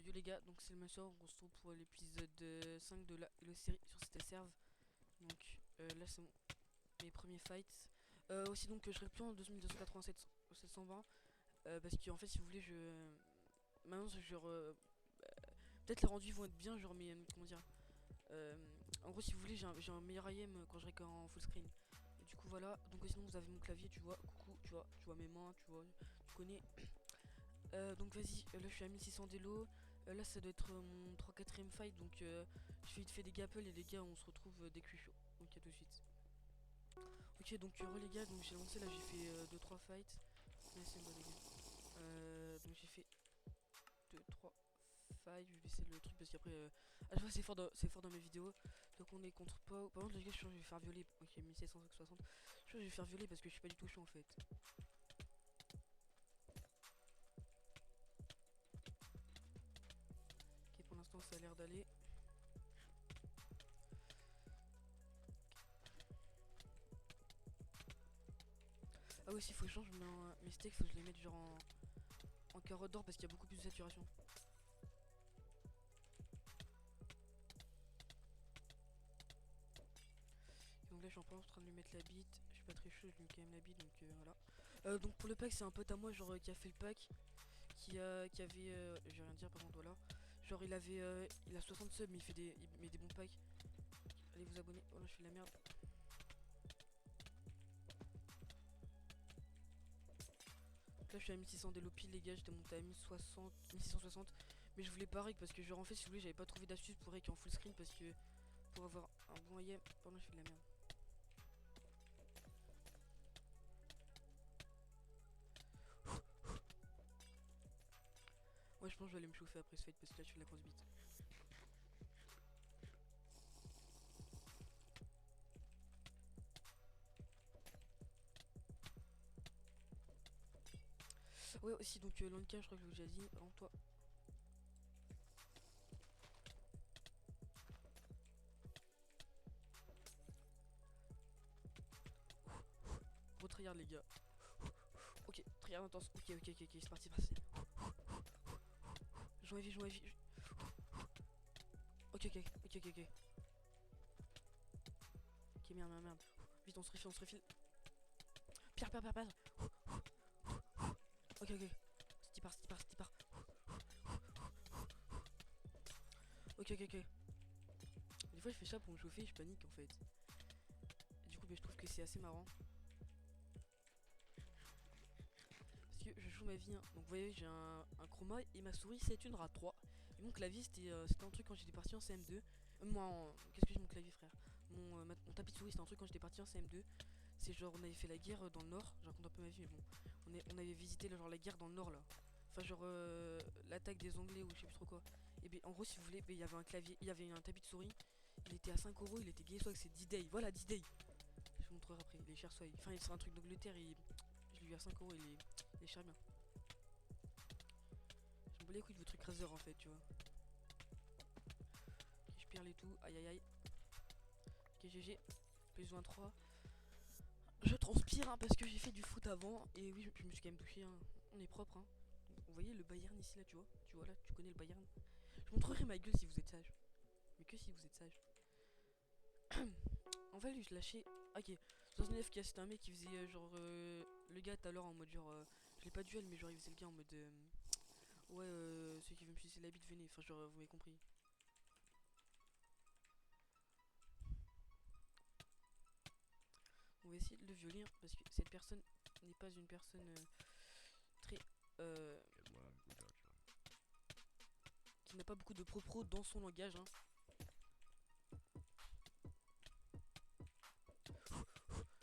Yo les gars, donc c'est le Massor, on se retrouve pour l'épisode 5 de la série sur cette serve. Donc là c'est mes premiers fights. Aussi donc je serai plus en 2287 720 parce qu'en fait si vous voulez maintenant genre peut-être les rendus vont être bien genre mais comment dire en gros si vous voulez j'ai un meilleur IM quand je serai qu'en full screen. Et du coup voilà, donc sinon vous avez mon clavier, tu vois, coucou, tu vois mes mains, tu vois, tu connais. Donc vas-y, là je suis à 1600 d'élo. Là ça doit être mon 3-4ème fight. Donc je fais vite fait des gapples et les gars on se retrouve dès que je suis chaud. Ok, à tout de suite. Ok, donc heureux les gars, donc j'ai lancé là, j'ai fait 2-3 fights. Merci moi les gars. Donc j'ai fait 2-3 fights. Je vais baisser le truc parce qu'après à chaque fois c'est fort dans mes vidéos. Donc on est contre Pau. Par contre les gars je suis sûr que je vais faire violer. Ok, 1760. Je suis sûr que je vais faire violer parce que je suis pas du tout chaud en fait. Ok, pour l'instant ça a l'air d'aller. Ah ouais, s'il faut que je change mes steaks, faut que je les mette genre en carotte d'or parce qu'il y a beaucoup plus de saturation. Et donc là je suis en train de lui mettre la bite. Je suis pas très chaud, je lui mets quand même la bite, donc voilà. Donc pour le pack c'est un pote à moi genre qui a fait le pack. Qui avait je vais rien dire par contre voilà. Genre il a 60 subs mais il met des bons packs. Allez vous abonner. Oh là je fais de la merde. Donc là je suis à 1600 d'élo pile les gars, j'étais monté à 1060, 1660. Mais je voulais pas rec parce que genre en fait si vous voulez j'avais pas trouvé d'astuce pour rec en full screen parce que pour avoir un bon IM. Pardon je fais de la merde. Ouais je pense que je vais aller me chauffer après ce fight parce que là je fais de la grosse bite. Ouais aussi donc Lanka je crois que je vous ai déjà dit avant toi. Retryhard les gars. Ok, tryhard intense. Ok, c'est parti, c'est parti. J'en ai vie. Ok. Ok, merde. Vite, on se refile. Pierre. Ok. C'est part. Ok. Des fois, je fais ça pour me chauffer, je panique en fait. Et du coup, je trouve que c'est assez marrant. Parce que je joue ma vie, hein. Donc, vous voyez, j'ai un chroma et ma souris, c'est une RAT 3. Et mon clavier, c'était un truc quand j'étais parti en CM2. Qu'est-ce que j'ai mon clavier, frère mon tapis de souris, c'était un truc quand j'étais parti en CM2. C'est genre, on avait fait la guerre dans le nord. Je raconte un peu ma vie, mais bon. On avait visité genre la guerre dans le nord là. Enfin, genre l'attaque des Anglais ou je sais plus trop quoi. Et ben en gros, si vous voulez, il y avait un clavier, il y avait un tapis de souris. Il était à 5 €, il était gay swag, c'est D-Day. Voilà, D-Day. Je vous montrerai après, il est cher swag. Enfin, c'est un truc d'Angleterre, je l'ai eu à 5 €, il est cher bien. Je me bats les couilles de vos trucs Razer en fait, tu vois. Ok, je perds les tout, aïe. Ok, GG, plus 23. Je transpire hein, parce que j'ai fait du foot avant. Et oui, je me suis quand même touché. Hein. On est propre. Hein. Vous voyez le Bayern ici là, tu vois. Tu vois là, tu connais le Bayern. Je montrerai ma gueule si vous êtes sage. Mais que si vous êtes sage. On va lui lâcher. Ok, 69 qui c'était un mec qui faisait le gars tout à l'heure en mode genre. Je l'ai pas duel, mais genre il faisait le gars en mode. Ouais, ceux qui veulent me sucer la bite, venez. Enfin, genre, vous m'avez compris. On va essayer de le violer hein, parce que cette personne n'est pas une personne très. Qui n'a pas beaucoup de propos dans son langage. Hein.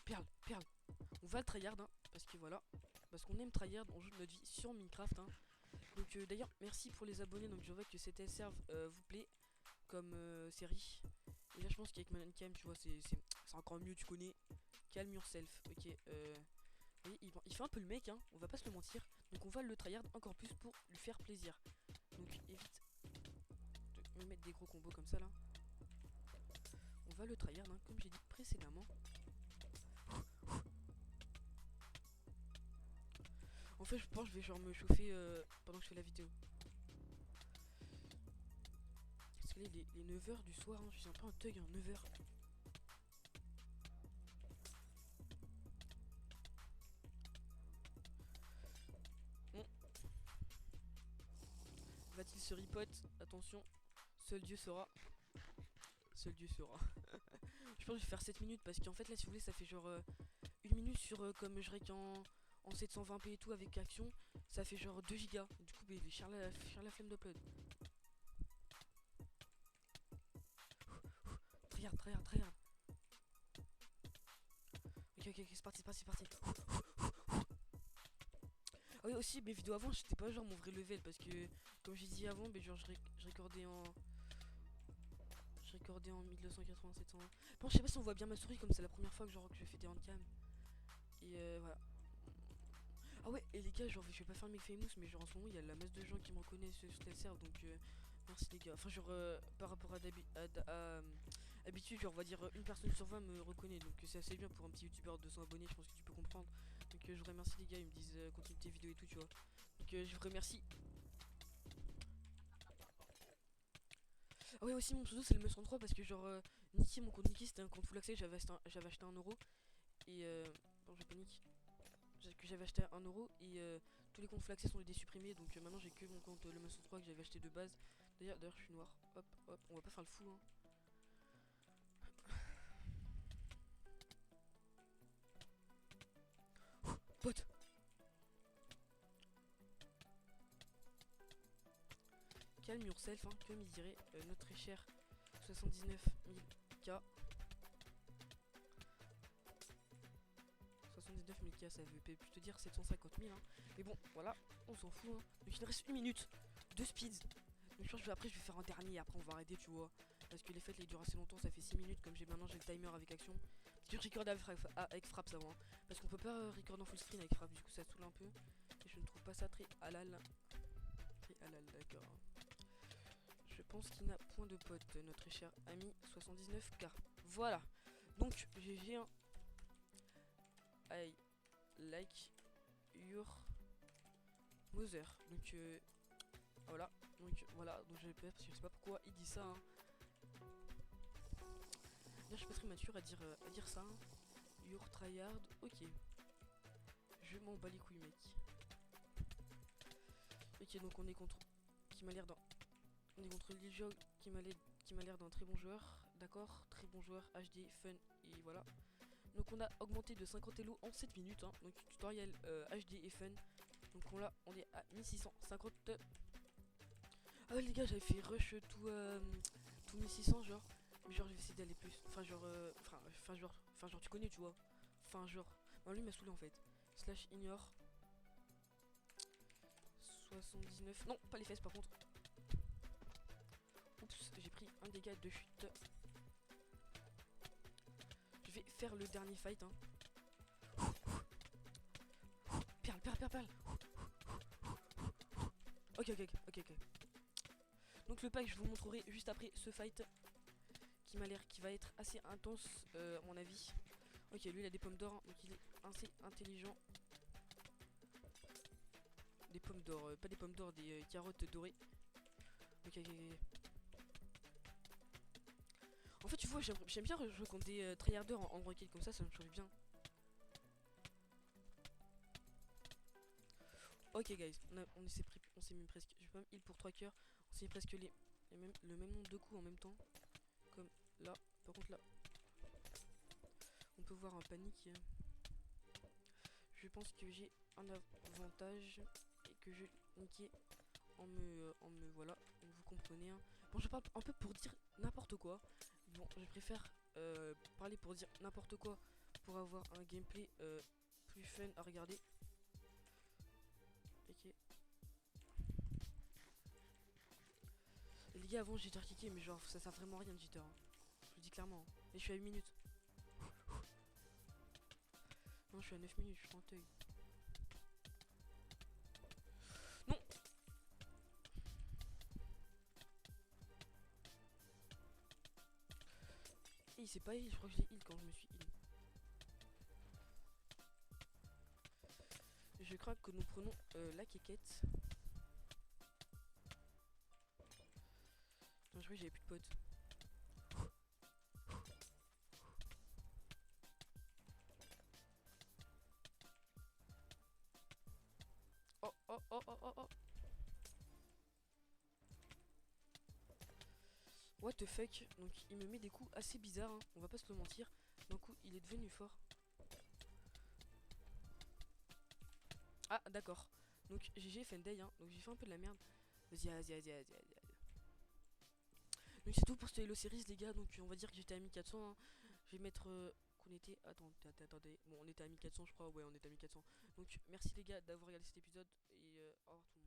Perle. On va le tryhard, hein, parce que voilà. Parce qu'on aime tryhard, on joue de notre vie sur Minecraft. Hein. Donc d'ailleurs, merci pour les abonnés. Donc je vois que cette serve vous plaît comme série. Et là, je pense qu'avec Mancam, tu vois, c'est encore mieux, tu connais. Calm yourself. Ok, oui, il fait un peu le mec, hein, on va pas se le mentir. Donc on va le tryhard encore plus pour lui faire plaisir. Donc évite de me mettre des gros combos comme ça là. On va le tryhard, hein, comme j'ai dit précédemment. En fait, je pense que je vais genre me chauffer pendant que je fais la vidéo. que là, il est 9h du soir, hein. Je suis un peu un thug, hein, 9h. Bon. Va-t-il se repot? Attention. Seul Dieu saura. Seul Dieu saura. Je pense que je vais faire 7 minutes parce qu'en fait là si vous voulez ça fait genre 1 minute sur comme je rec en 720p et tout avec action. Ça fait genre 2 gigas. Du coup bah, cher la flemme d'upload. Tryhard, tryhard, tryhard. Ok, c'est parti, c'est parti, c'est parti. Ah oui aussi mes vidéos avant j'étais pas genre mon vrai level parce que comme j'ai dit avant, mais genre je recordais en 1280 720. Bon je sais pas si on voit bien ma souris comme c'est la première fois que genre que je fais des handcam. Et voilà. Ah ouais et les gars genre je vais pas faire le mec famous mais genre en ce moment il y a la masse de gens qui me reconnaissent sur la serve donc merci les gars. Enfin genre par rapport à habitude genre on va dire une personne sur 20 me reconnaît donc c'est assez bien pour un petit youtubeur de 200 abonnés je pense que tu peux comprendre. Donc je vous remercie les gars, ils me disent continue tes vidéos et tout tu vois. Donc je vous remercie. Ah ouais aussi mon pseudo c'est le me103 parce que genre Niki mon compte Niki c'était un compte full accès j'avais acheté 1€ et bon je panique que j'avais acheté à 1€ et tous les comptes full accès sont désupprimés donc maintenant j'ai que mon compte le me103 que j'avais acheté de base. D'ailleurs je suis noir, hop on va pas faire le fou hein. Pote. Calme yourself hein, comme il dirait notre très cher 79 000 K. 79 000 K ça veut plus te dire 750 000 hein. Mais bon voilà on s'en fout hein. Donc il nous reste 1 minute de speed. Donc je pense que après je vais faire un dernier et après on va arrêter tu vois. Parce que les fêtes les durent assez longtemps, ça fait 6 minutes comme j'ai maintenant j'ai le timer avec action. Je record avec frappe ça va hein. Parce qu'on peut pas record en full screen avec frappe du coup ça saoule un peu. Et je ne trouve pas ça très halal. Très halal d'accord. Je pense qu'il n'a point de pote notre cher ami 79K. Voilà. Donc GG hein. I like your mother. Donc voilà. Donc je répète parce que je sais pas pourquoi il dit ça hein. Là, je suis pas très mature à dire ça. Hein. Your tryhard, ok. Je m'en bats les couilles, mec. Ok, donc on est contre. Qui m'a l'air d'un. On est contre Liljog qui m'a l'air d'un très bon joueur. D'accord, très bon joueur, HD, fun, et voilà. Donc on a augmenté de 50 elo en 7 minutes. Hein. Donc tutoriel HD et fun. Donc on est à 1650. Ah ouais, les gars, j'avais fait rush tout 1600, genre. Mais genre, je vais essayer d'aller plus. Enfin, genre, tu connais, tu vois. Enfin, genre. Non, lui m'a saoulé en fait. Slash ignore. 79. Non, pas les fesses par contre. Oups, j'ai pris un dégât de chute. Je vais faire le dernier fight. Hein. Perle. Ok. Donc le pack, je vous montrerai juste après ce fight. Qui va être assez intense à mon avis. Ok, lui il a des pommes d'or, donc il est assez intelligent. Des pommes d'or, pas des pommes d'or, des carottes dorées. Ok. En fait, tu vois, j'aime bien jouer contre des tryharders en rocket comme ça me change bien. Ok, guys, on s'est mis presque. Je vais pas me heal pour 3 coeurs. On s'est mis presque le même nombre de coups en même temps. Comme là. Par contre, là, on peut voir un panique. Je pense que j'ai un avantage et que je niquais en me voilà, vous comprenez hein. Bon je parle un peu pour dire n'importe quoi. Bon je préfère parler pour dire n'importe quoi pour avoir un gameplay plus fun à regarder. Ok. Et les gars avant j'ai kické mais genre ça sert vraiment à rien de jitter hein. Je le dis clairement hein. Et je suis à 8 minutes. Non je suis à 9 minutes, je suis en teuil. Non. Et il s'est pas heal, je crois que je l'ai heal quand je me suis heal. Je crains que nous prenons la quéquette. je croyais que j'avais plus de potes. Oh oh oh oh oh oh. What the fuck. Donc il me met des coups assez bizarres, hein. On va pas se le mentir. D'un coup il est devenu fort. Ah d'accord. Donc GG Fendey, hein. Donc j'ai fait un peu de la merde. Vas-y, vas-y, vas-y, vas-y, vas-y. Donc c'est tout pour cette Hello Series les gars. Donc on va dire que j'étais à 1400, hein. Je vais mettre qu'on était... Attendez. Bon on était à 1400 je crois. Ouais on était à 1400. Donc merci les gars d'avoir regardé cet épisode. Et au revoir tout le monde.